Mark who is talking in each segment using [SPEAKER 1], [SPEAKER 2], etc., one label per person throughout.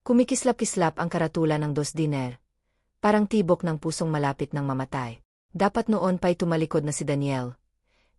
[SPEAKER 1] Kumikislap-kislap ang karatula ng dos diner. Parang tibok ng pusong malapit ng mamatay. Dapat noon pa'y tumalikod na si Daniel.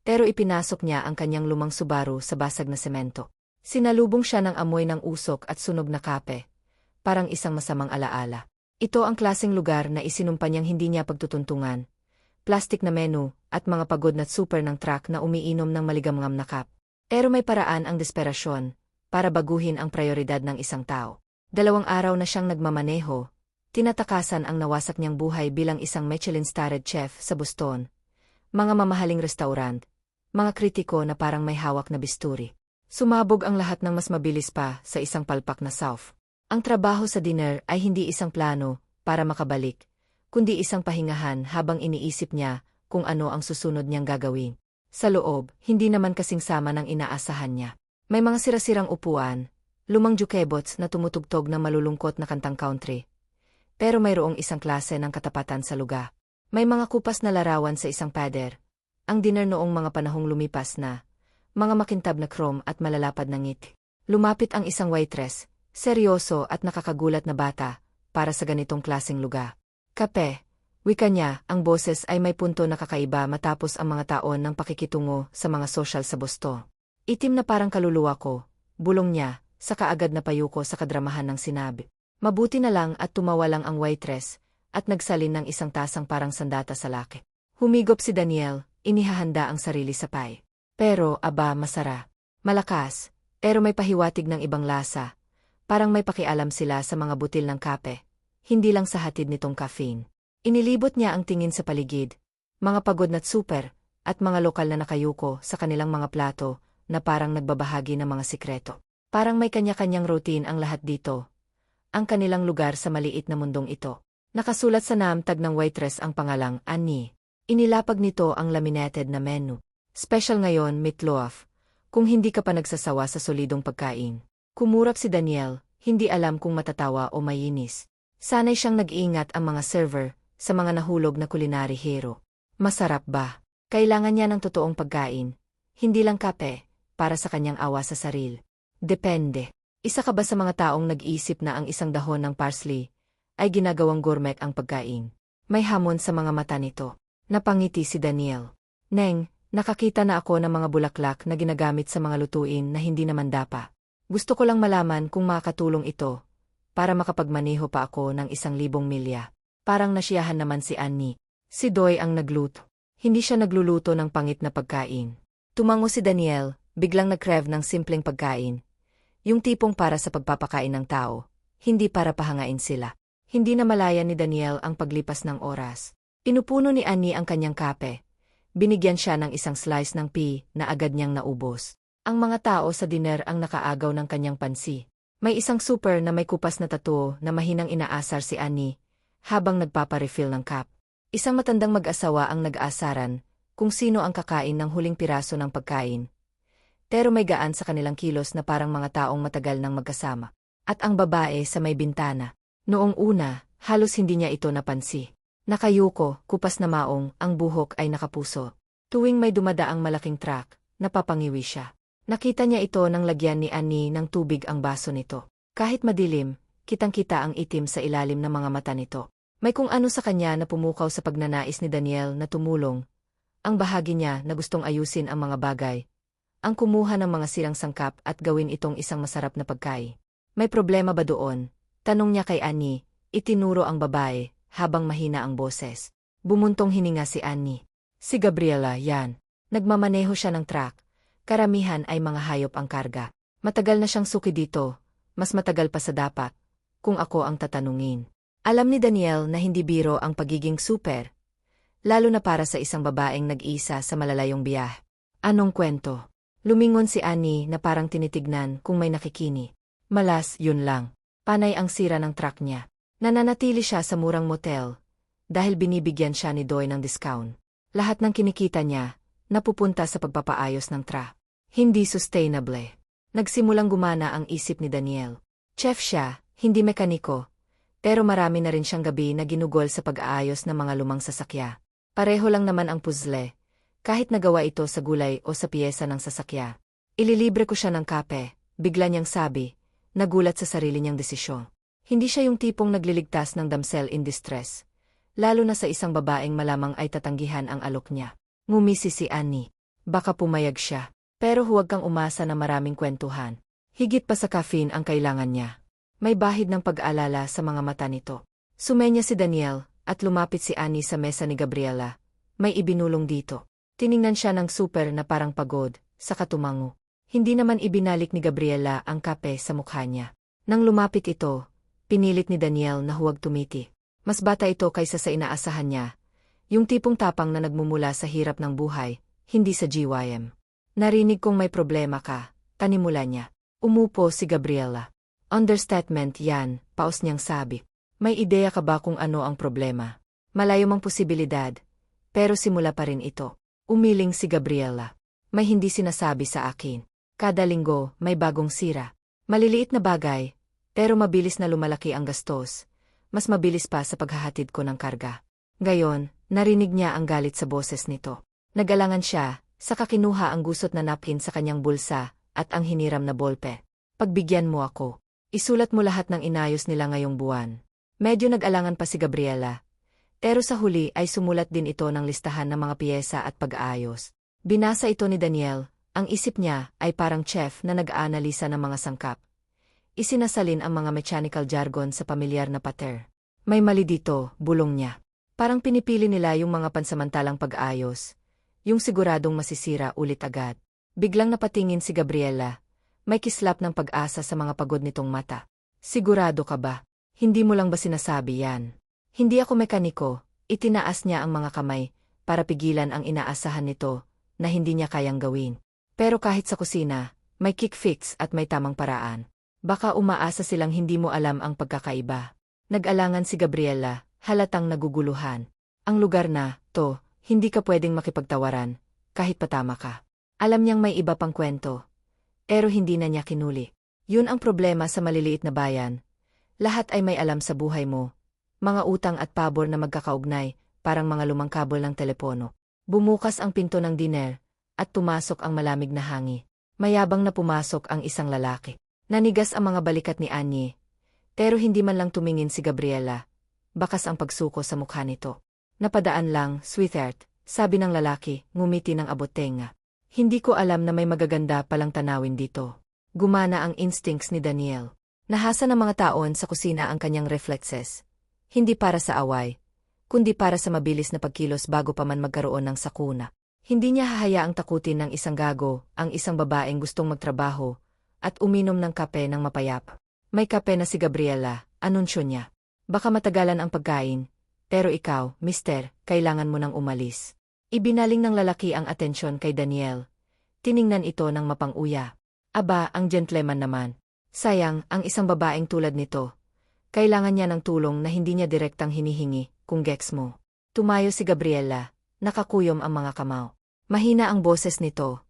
[SPEAKER 1] Pero ipinasok niya ang kanyang lumang Subaru sa basag na semento. Sinalubong siya ng amoy ng usok at sunog na kape. Parang isang masamang alaala. Ito ang klaseng lugar na isinumpa niyang hindi niya pagtutuntungan. Plastik na menu, at mga pagod na super ng truck na umiinom ng maligamgam na kap. Pero may paraan ang desperasyon, para baguhin ang prioridad ng isang tao. 2 araw na siyang nagmamaneho, tinatakasan ang nawasak niyang buhay bilang isang Michelin-starred chef sa Boston. Mga mamahaling restaurant, mga kritiko na parang may hawak na bisturi. Sumabog ang lahat ng mas mabilis pa sa isang palpak na South. Ang trabaho sa dinner ay hindi isang plano para makabalik, kundi isang pahingahan habang iniisip niya kung ano ang susunod niyang gagawin. Sa loob, hindi naman kasing sama ng inaasahan niya. May mga sirasirang upuan, lumang jukebox na tumutugtog ng malulungkot na kantang country. Pero mayroong isang klase ng katapatan sa lugar. May mga kupas na larawan sa isang pader. Ang dinner noong mga panahong lumipas na, mga makintab na chrome at malalapad na ngiti. Lumapit ang isang waitress, seryoso at nakakagulat na bata, para sa ganitong klaseng lugar. Kape, wika niya, ang boses ay may punto na kakaiba matapos ang mga taon ng pakikitungo sa mga social sa Boston. Itim na parang kaluluwa ko, bulong niya, sa kaagad na payuko sa kadramahan ng sinabi. Mabuti na lang at tumawa lang ang waitress, at nagsalin ng isang tasang parang sandata sa laki. Humigop si Daniel, inihahanda ang sarili sa pie. Pero, aba, masara. Malakas, pero may pahiwatig ng ibang lasa. Parang may pakialam sila sa mga butil ng kape. Hindi lang sa hatid nitong caffeine. Inilibot niya ang tingin sa paligid. Mga pagod na super, at mga lokal na nakayuko sa kanilang mga plato, na parang nagbabahagi ng mga sikreto. Parang may kanya-kanyang routine ang lahat dito. Ang kanilang lugar sa maliit na mundong ito. Nakasulat sa naamtag ng waitress ang pangalang Annie. Inilapag nito ang laminated na menu. Special ngayon, meatloaf. Kung hindi ka pa nagsasawa sa solidong pagkain. Kumurap si Daniel, hindi alam kung matatawa o mayinis. Sanay siyang nag-iingat ang mga server sa mga nahulog na culinary hero. Masarap ba? Kailangan niya ng totoong pagkain. Hindi lang kape. Para sa kanyang awa sa saril. Depende. Isa ka ba sa mga taong nag-iisip na ang isang dahon ng parsley ay ginagawang gourmet ang pagkain? May hamon sa mga mata nito. Napangiti si Daniel. Neng, nakakita na ako ng mga bulaklak na ginagamit sa mga lutuin na hindi naman dapa. Gusto ko lang malaman kung makakatulong ito para makapagmaneho pa ako ng 1,000 milya. Parang nasiyahan naman si Annie. Si Doy ang nagluto. Hindi siya nagluluto ng pangit na pagkain. Tumango si Daniel. Biglang nag-crave ng simpleng pagkain. Yung tipong para sa pagpapakain ng tao, hindi para pahangain sila. Hindi na malaya ni Daniel ang paglipas ng oras. Pinupuno ni Annie ang kanyang kape. Binigyan siya ng isang slice ng pea na agad niyang naubos. Ang mga tao sa dinner ang nakaagaw ng kanyang pansi. May isang super na may kupas na tattoo na mahinang inaasar si Annie habang nagpaparefill ng cup. Isang matandang mag-asawa ang nag-aasaran kung sino ang kakain ng huling piraso ng pagkain. Pero may gaan sa kanilang kilos na parang mga taong matagal nang magkasama. At ang babae sa may bintana. Noong una, halos hindi niya ito napansi. Nakayuko, kupas na maong, ang buhok ay nakapuso. Tuwing may dumadaang malaking truck, napapangiwi siya. Nakita niya ito nang lagyan ni Annie ng tubig ang baso nito. Kahit madilim, kitang-kita ang itim sa ilalim ng mga mata nito. May kung ano sa kanya na pumukaw sa pagnanais ni Daniel na tumulong. Ang bahagi niya na gustong ayusin ang mga bagay. Ang kumuha ng mga sirang sangkap at gawin itong isang masarap na pagkain. May problema ba doon? Tanong niya kay Annie, itinuro ang babae, habang mahina ang boses. Bumuntong hininga si Annie. Si Gabriela, yan. Nagmamaneho siya ng truck. Karamihan ay mga hayop ang karga. Matagal na siyang suki dito, mas matagal pa sa dapat, kung ako ang tatanungin. Alam ni Daniel na hindi biro ang pagiging super. Lalo na para sa isang babaeng nag-iisa sa malalayong biyahe. Anong kwento? Lumingon si Annie na parang tinitignan kung may nakikini. Malas, yun lang. Panay ang sira ng truck niya. Nananatili siya sa murang motel. Dahil binibigyan siya ni Doy ng discount. Lahat ng kinikita niya, napupunta sa pagpapaayos ng truck. Hindi sustainable. Nagsimulang gumana ang isip ni Daniel. Chef siya, hindi mekaniko. Pero marami na rin siyang gabi na ginugol sa pag-aayos ng mga lumang sasakya. Pareho lang naman ang puzzle. Kahit nagawa ito sa gulay o sa piyesa ng sasakya. Ililibre ko siya ng kape, bigla niyang sabi, nagulat sa sarili niyang desisyon. Hindi siya yung tipong nagliligtas ng damsel in distress. Lalo na sa isang babaeng malamang ay tatanggihan ang alok niya. Ngumisi si Annie. Baka pumayag siya. Pero huwag kang umasa na maraming kwentuhan. Higit pa sa caffeine ang kailangan niya. May bahid ng pag-aalala sa mga mata nito. Sumenya si Daniel, at lumapit si Annie sa mesa ni Gabriela. May ibinulong dito. Tiningnan siya ng super na parang pagod, saka tumango. Hindi naman ibinalik ni Gabriela ang kape sa mukha niya. Nang lumapit ito, pinilit ni Daniel na huwag tumiti. Mas bata ito kaysa sa inaasahan niya. Yung tipong tapang na nagmumula sa hirap ng buhay, hindi sa GYM. Narinig kong may problema ka, tanimula niya. Umupo si Gabriela. Understatement yan, paus niyang sabi. May ideya ka ba kung ano ang problema? Malayo mang posibilidad, pero simula pa rin ito. Umiling si Gabriela. May hindi sinasabi sa akin. Kada linggo, may bagong sira. Maliliit na bagay, pero mabilis na lumalaki ang gastos. Mas mabilis pa sa paghahatid ko ng karga. Gayon, narinig niya ang galit sa boses nito. Nag-alangan siya, saka kinuha ang gusot na napkin sa kanyang bulsa, at ang hiniram na bolpe. Pagbigyan mo ako. Isulat mo lahat ng inayos nila ngayong buwan. Medyo nag-alangan pa si Gabriela. Pero sa huli ay sumulat din ito ng listahan ng mga piyesa at pag-aayos. Binasa ito ni Daniel, ang isip niya ay parang chef na nag-aanalisa ng mga sangkap. Isinasalin ang mga mechanical jargon sa pamilyar na pater. May mali dito, bulong niya. Parang pinipili nila yung mga pansamantalang pag-aayos. Yung siguradong masisira ulit agad. Biglang napatingin si Gabriela. May kislap ng pag-asa sa mga pagod nitong mata. Sigurado ka ba? Hindi mo lang ba sinasabi yan? Hindi ako mekaniko. Itinaas niya ang mga kamay para pigilan ang inaasahan nito na hindi niya kayang gawin. Pero kahit sa kusina, may kick fix at may tamang paraan. Baka umaasa silang hindi mo alam ang pagkakaiba. Nag-alangan si Gabriela, halatang naguguluhan. Ang lugar na, to, hindi ka pwedeng makipagtawaran, kahit patama ka. Alam niyang may iba pang kwento. Pero hindi na niya kinuli. Yun ang problema sa maliliit na bayan. Lahat ay may alam sa buhay mo. Mga utang at pabor na magkakaugnay, parang mga lumang kabel ng telepono. Bumukas ang pinto ng diner, at pumasok ang malamig na hangi. Mayabang na pumasok ang isang lalaki. Nanigas ang mga balikat ni Annie. Pero hindi man lang tumingin si Gabriela. Bakas ang pagsuko sa mukha nito. Napadaan lang, sweetheart, sabi ng lalaki, ngumiti ng abot-tenga. Hindi ko alam na may magaganda palang tanawin dito. Gumana ang instincts ni Daniel. Nahasa ng mga taon sa kusina ang kanyang reflexes. Hindi para sa away, kundi para sa mabilis na pagkilos bago pa man magkaroon ng sakuna. Hindi niya hahayaang takutin ng isang gago, ang isang babaeng gustong magtrabaho, at uminom ng kape ng mapayapa. May kape na si Gabriela, anunsyo niya. Baka matagalan ang pagkain, pero ikaw, mister, kailangan mo nang umalis. Ibinaling ng lalaki ang atensyon kay Daniel. Tiningnan ito ng mapang-uya. Aba, ang gentleman naman. Sayang, ang isang babaeng tulad nito. Kailangan niya ng tulong na hindi niya direktang hinihingi, kung gets mo. Tumayo si Gabriela, nakakuyom ang mga kamao. Mahina ang boses nito,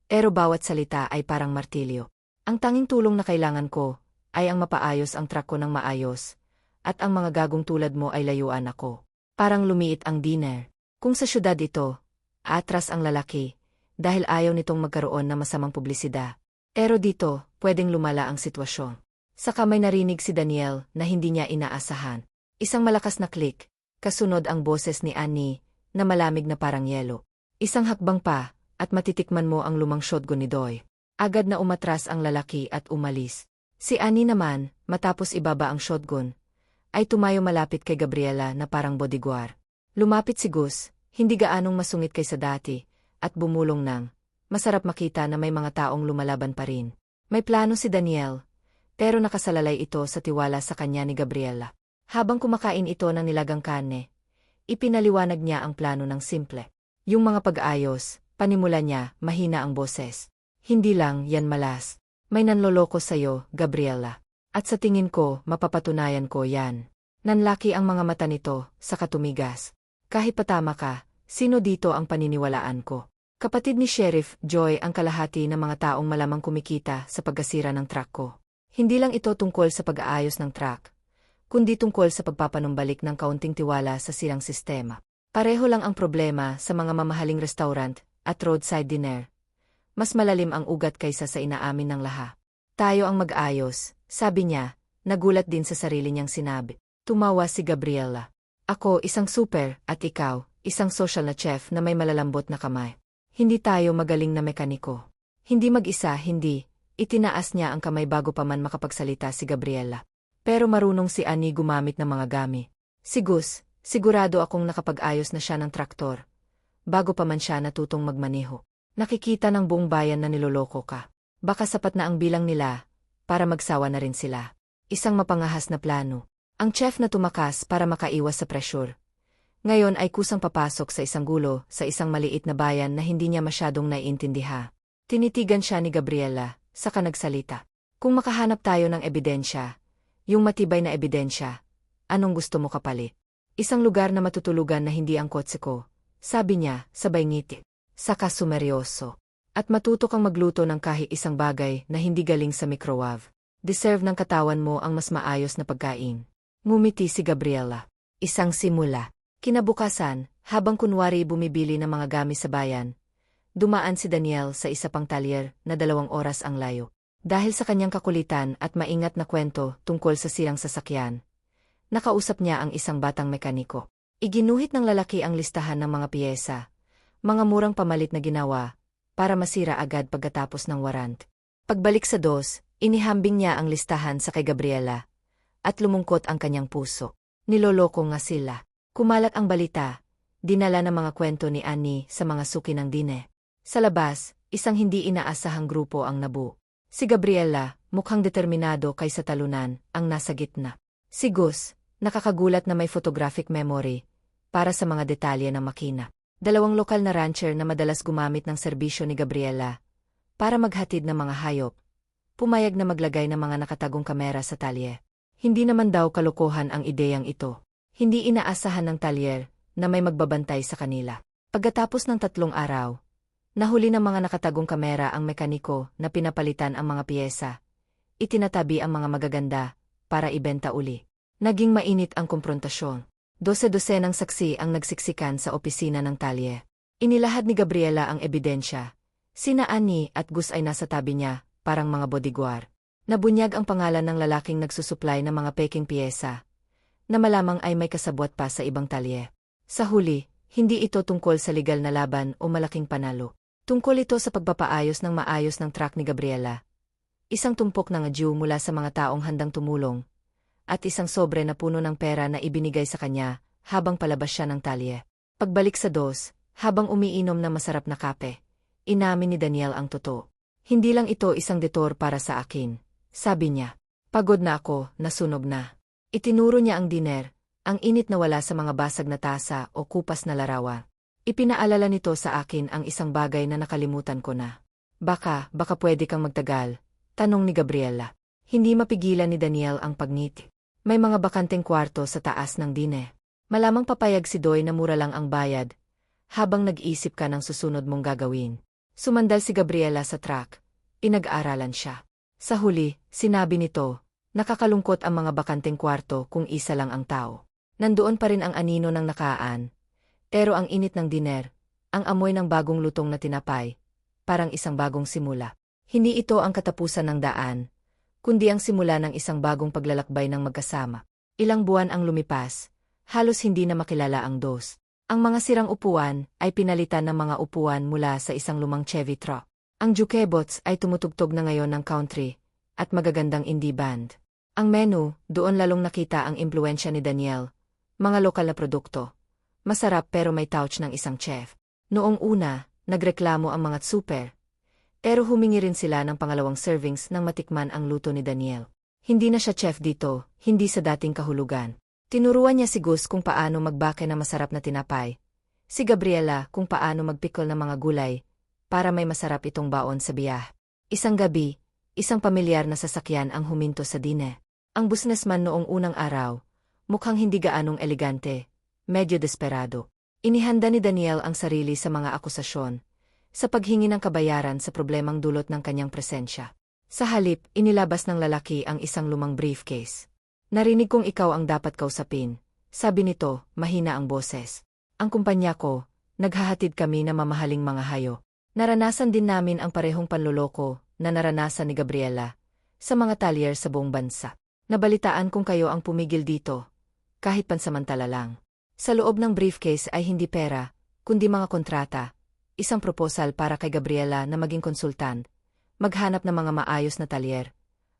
[SPEAKER 1] pero bawat salita ay parang martilyo. Ang tanging tulong na kailangan ko, ay ang mapaayos ang truck ko ng maayos, at ang mga gagong tulad mo ay layuan ako. Parang lumiit ang dinner. Kung sa syudad ito, atras ang lalaki, dahil ayaw nitong magkaroon ng masamang publisidad. Pero dito, pwedeng lumala ang sitwasyon. Saka may narinig si Daniel na hindi niya inaasahan. Isang malakas na click, kasunod ang boses ni Annie, na malamig na parang yelo. Isang hakbang pa, at matitikman mo ang lumang shotgun ni Doy. Agad na umatras ang lalaki at umalis. Si Annie naman, matapos ibaba ang shotgun, ay tumayo malapit kay Gabriela na parang bodyguard. Lumapit si Gus, hindi gaanong masungit kaysa dati, at bumulong ng, masarap makita na may mga taong lumalaban pa rin. May plano si Daniel, pero nakasalalay ito sa tiwala sa kanya ni Gabriela. Habang kumakain ito ng nilagang karne, ipinaliwanag niya ang plano ng simple. Yung mga pag-ayos, panimula niya, mahina ang boses. Hindi lang yan malas. May nanloloko sa'yo, Gabriela. At sa tingin ko, mapapatunayan ko yan. Nanlaki ang mga mata nito, saka tumigas. Kahit patama ka, sino dito ang paniniwalaan ko? Kapatid ni Sheriff Joy ang kalahati ng mga taong malamang kumikita sa pagkasira ng truck ko. Hindi lang ito tungkol sa pag-aayos ng truck, kundi tungkol sa pagpapanumbalik ng kaunting tiwala sa sirang sistema. Pareho lang ang problema sa mga mamahaling restaurant at roadside dinner. Mas malalim ang ugat kaysa sa inaamin ng lahat. Tayo ang mag-ayos, sabi niya, nagulat din sa sarili niyang sinabi. Tumawa si Gabriela. Ako, isang super, at ikaw, isang social na chef na may malalambot na kamay. Hindi tayo magaling na mekaniko. Hindi mag-isa, hindi. Itinaas niya ang kamay bago pa man makapagsalita si Gabriela. Pero marunong si Annie gumamit ng mga gami. Sigurado akong nakapag-ayos na siya ng traktor. Bago pa man siya natutong magmaneho. Nakikita ng buong bayan na niloloko ka. Baka sapat na ang bilang nila, para magsawa na rin sila. Isang mapangahas na plano. Ang chef na tumakas para makaiwas sa pressure. Ngayon ay kusang papasok sa isang gulo, sa isang maliit na bayan na hindi niya masyadong naiintindiha. Tinitigan siya ni Gabriela, saka nagsalita. Kung makahanap tayo ng ebidensya, yung matibay na ebidensya, anong gusto mo kapalit? Isang lugar na matutulugan na hindi ang kotse ko, sabi niya, sabay ngiti. Saka sumeryoso. At matuto kang magluto ng kahit isang bagay na hindi galing sa microwave. Deserve ng katawan mo ang mas maayos na pagkain. Ngumiti si Gabriela. Isang simula. Kinabukasan, habang kunwari bumibili ng mga gamit sa bayan, dumaan si Daniel sa isa pang talyer na 2 oras ang layo. Dahil sa kanyang kakulitan at maingat na kwento tungkol sa sirang sasakyan, nakausap niya ang isang batang mekaniko. Iginuhit ng lalaki ang listahan ng mga piyesa, mga murang pamalit na ginawa, para masira agad pagkatapos ng warrant. Pagbalik sa dos, inihambing niya ang listahan sa kay Gabriela, at lumungkot ang kanyang puso. Niloloko nga sila. Kumalat ang balita, dinala ng mga kwento ni Annie sa mga suki ng dine. Sa labas, isang hindi inaasahang grupo ang nabuo. Si Gabriela, mukhang determinado kaysa talunan, ang nasa gitna. Si Gus, nakakagulat na may photographic memory, para sa mga detalye ng makina. 2 lokal na rancher na madalas gumamit ng serbisyo ni Gabriela, para maghatid ng mga hayop. Pumayag na maglagay ng mga nakatagong kamera sa talye. Hindi naman daw kalokohan ang ideyang ito. Hindi inaasahan ng talyer na may magbabantay sa kanila. Pagkatapos ng 3 araw, nahuli ng mga nakatagong kamera ang mekaniko na pinapalitan ang mga piyesa. Itinatabi ang mga magaganda para ibenta uli. Naging mainit ang komprontasyon. 12 ng saksi ang nagsiksikan sa opisina ng talye. Inilahad ni Gabriela ang ebidensya. Sina Annie at Gus ay nasa tabi niya, parang mga bodyguard. Nabunyag ang pangalan ng lalaking nagsusupply ng mga peking piyesa, na malamang ay may kasabwat pa sa ibang talye. Sa huli, hindi ito tungkol sa legal na laban o malaking panalo. Tungkol ito sa pagpapaayos ng maayos ng truck ni Gabriela. Isang tumpok ng adyu mula sa mga taong handang tumulong, at isang sobre na puno ng pera na ibinigay sa kanya habang palabas siya ng talye. Pagbalik sa dos, habang umiinom ng masarap na kape, inamin ni Daniel ang totoo. Hindi lang ito isang detour para sa akin. Sabi niya, pagod na ako, nasunog na. Itinuro niya ang diner, ang init na wala sa mga basag na tasa o kupas na larawan. Ipinaalala nito sa akin ang isang bagay na nakalimutan ko na. Baka pwede kang magtagal, tanong ni Gabriela. Hindi mapigilan ni Daniel ang pagngiti. May mga bakanteng kwarto sa taas ng dine. Malamang papayag si Doy na mura lang ang bayad, habang nag-isip ka ng susunod mong gagawin. Sumandal si Gabriela sa truck. Inag-aralan siya. Sa huli, sinabi nito, nakakalungkot ang mga bakanteng kwarto kung isa lang ang tao. Nandoon pa rin ang anino ng nakaan. Pero ang init ng diner, ang amoy ng bagong lutong na tinapay, parang isang bagong simula. Hindi ito ang katapusan ng daan, kundi ang simula ng isang bagong paglalakbay ng magkasama. Ilang buwan ang lumipas, halos hindi na makilala ang dos. Ang mga sirang upuan ay pinalitan ng mga upuan mula sa isang lumang Chevy truck. Ang jukebox ay tumutugtog na ngayon ng country at magagandang indie band. Ang menu, doon lalong nakita ang impluensya ni Daniel. Mga lokal na produkto. Masarap pero may touch ng isang chef. Noong una, nagreklamo ang mga super. Pero humingi rin sila ng pangalawang servings nang matikman ang luto ni Daniel. Hindi na siya chef dito, hindi sa dating kahulugan. Tinuruan niya si Gus kung paano magbake na masarap na tinapay. Si Gabriela kung paano magpickle ng mga gulay, para may masarap itong baon sa biyah. Isang gabi, isang pamilyar na sasakyan ang huminto sa dine. Ang businessman noong unang araw, mukhang hindi gaanong elegante, medyo desperado. Inihanda ni Daniel ang sarili sa mga akusasyon, sa paghingi ng kabayaran sa problemang dulot ng kanyang presensya. Sa halip, inilabas ng lalaki ang isang lumang briefcase. Narinig kong ikaw ang dapat kausapin, sabi nito, mahina ang boses. Ang kumpanya ko, naghahatid kami ng mamahaling mga hayo. Naranasan din namin ang parehong panloloko na naranasan ni Gabriela sa mga talyer sa buong bansa. Nabalitaan kung kayo ang pumigil dito, kahit pansamantala lang. Sa loob ng briefcase ay hindi pera, kundi mga kontrata, isang proposal para kay Gabriela na maging konsultant, maghanap ng mga maayos na talyer,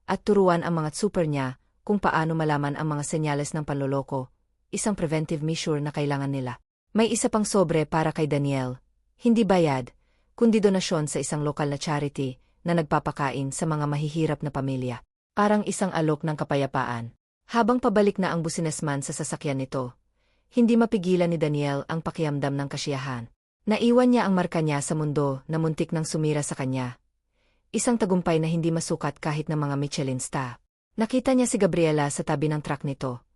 [SPEAKER 1] at turuan ang mga super niya kung paano malaman ang mga senyales ng panloloko, isang preventive measure na kailangan nila. May isa pang sobre para kay Daniel, hindi bayad, kundi donasyon sa isang lokal na charity na nagpapakain sa mga mahihirap na pamilya. Parang isang alok ng kapayapaan. Habang pabalik na ang businessman sa sasakyan nito, hindi mapigilan ni Daniel ang pakiramdam ng kasiyahan. Naiwan niya ang marka niya sa mundo na muntik nang sumira sa kanya. Isang tagumpay na hindi masukat kahit ng mga Michelin star. Nakita niya si Gabriela sa tabi ng truck nito.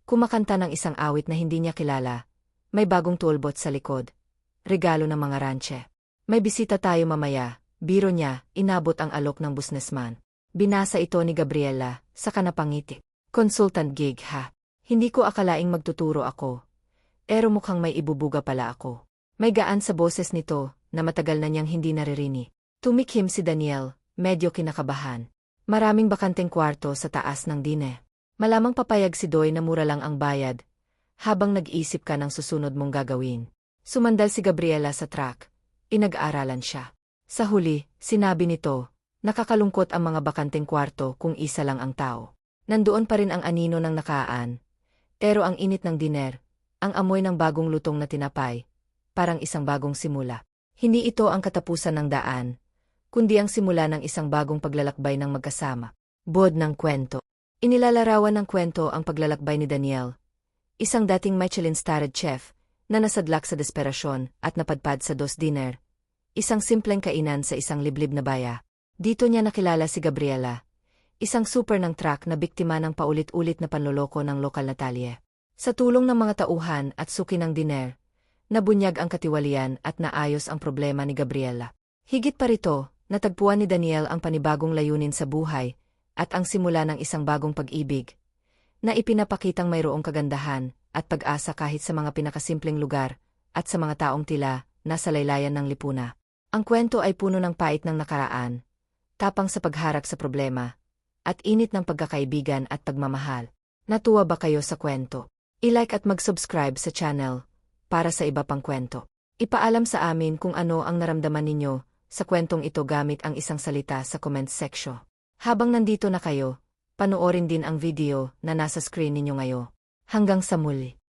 [SPEAKER 1] Kumakanta ng isang awit na hindi niya kilala. May bagong toolbox sa likod. Regalo ng mga ranche. May bisita tayo mamaya, biro niya, inabot ang alok ng businessman. Binasa ito ni Gabriela, saka napangiti. Consultant gig ha. Hindi ko akalaing magtuturo ako. Pero mukhang may ibubuga pala ako. May gaan sa boses nito, na matagal na niyang hindi naririnig. Tumikhim si Daniel, medyo kinakabahan. Maraming bakanteng kwarto sa taas ng dine. Malamang papayag si Doy na mura lang ang bayad, habang nag-isip ka ng susunod mong gagawin. Sumandal si Gabriela sa truck. Inag-aaralan siya. Sa huli, sinabi nito, nakakalungkot ang mga bakanteng kwarto kung isa lang ang tao. Nandoon pa rin ang anino ng nakaan. Pero ang init ng diner, ang amoy ng bagong lutong na tinapay, parang isang bagong simula. Hindi ito ang katapusan ng daan, kundi ang simula ng isang bagong paglalakbay ng magkasama. Bod ng kwento. Inilalarawan ng kwento ang paglalakbay ni Daniel, isang dating Michelin-starred chef, na nasadlak sa desperasyon at napadpad sa Dos Diner, isang simpleng kainan sa isang liblib na baya. Dito niya nakilala si Gabriela, isang super ng truck na biktima ng paulit-ulit na panloloko ng lokal na talye. Sa tulong ng mga tauhan at suki ng diner, nabunyag ang katiwalian at naayos ang problema ni Gabriela. Higit pa rito, natagpuan ni Daniel ang panibagong layunin sa buhay at ang simula ng isang bagong pag-ibig, na ipinapakitang mayroong kagandahan at pag-asa kahit sa mga pinakasimpleng lugar at sa mga taong tila nasa laylayan ng lipuna. Ang kwento ay puno ng pait ng nakaraan, tapang sa pagharap sa problema, at init ng pagkakaibigan at pagmamahal. Natuwa ba kayo sa kwento? I-like at mag-subscribe sa channel para sa iba pang kwento. Ipaalam sa amin kung ano ang naramdaman ninyo sa kwentong ito gamit ang isang salita sa comment section. Habang nandito na kayo, panoorin din ang video na nasa screen ninyo ngayon. Hanggang sa muli.